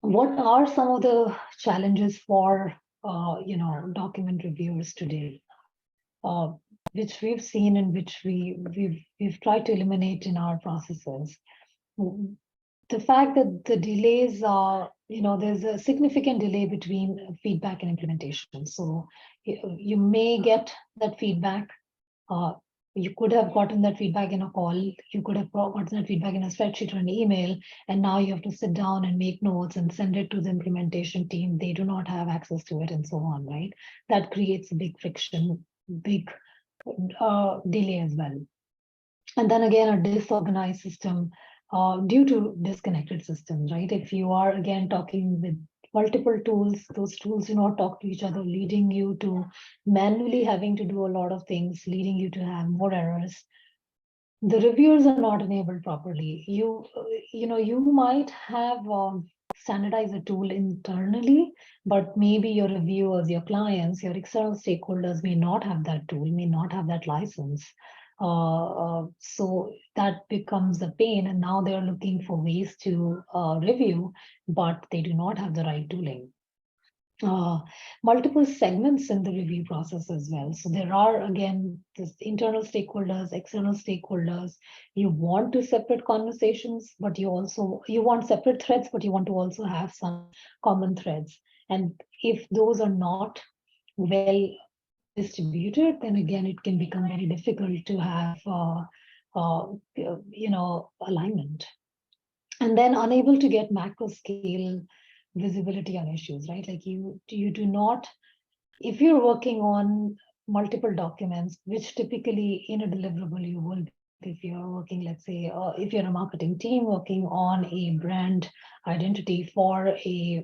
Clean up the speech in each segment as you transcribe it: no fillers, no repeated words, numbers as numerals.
What are some of the challenges for document reviewers today, uh, which we've seen and which we've tried to eliminate in our processes? The fact that the delays are, there's a significant delay between feedback and implementation. So you may get that feedback. Uh, you could have gotten that feedback in a call. You could have gotten that feedback in a spreadsheet or an email, and now you have to sit down and make notes and send it to the implementation team. They do not have access to it, and so on, right? That creates a big friction, big delay as well. And then again, a disorganized system due to disconnected systems, right? If you are again talking with multiple tools, those tools do not talk to each other, leading you to manually having to do a lot of things, leading you to have more errors. The reviewers are not enabled properly. You might have standardized a tool internally, but maybe your reviewers, your clients, your external stakeholders may not have that tool, may not have that license. So that becomes a pain, and now they are looking for ways to review, but they do not have the right tooling. Multiple segments in the review process as well. So there are, again, this internal stakeholders, external stakeholders. You want to separate conversations, but you want separate threads, but you want to also have some common threads. And if those are not well distributed, then again, it can become very difficult to have, alignment. And then unable to get macro scale visibility on issues, right? Like you do not, if you're working on multiple documents, which typically in a deliverable you will, if you're working, let's say, if you're a marketing team working on a brand identity for a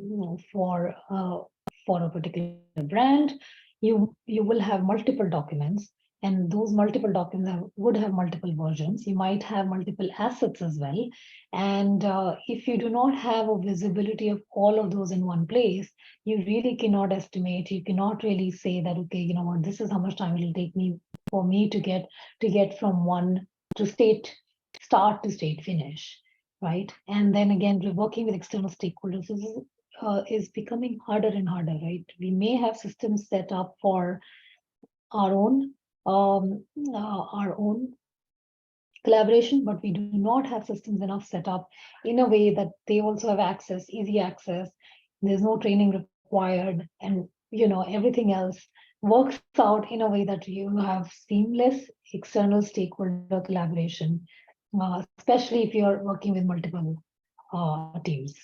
particular brand, you will have multiple documents, and those multiple documents would have multiple versions. You might have multiple assets as well. And if you do not have a visibility of all of those in one place, you really cannot estimate. You cannot really say that, okay, you know what, this is how much time it will take me for me to get from one to start to state finish, right? And then again, we're working with external stakeholders. This is becoming harder and harder, right? We may have systems set up for our own um, our own collaboration, but we do not have systems enough set up in a way that they also have access, easy access. There's no training required, and everything else works out in a way that you have seamless external stakeholder collaboration, especially if you're working with multiple teams.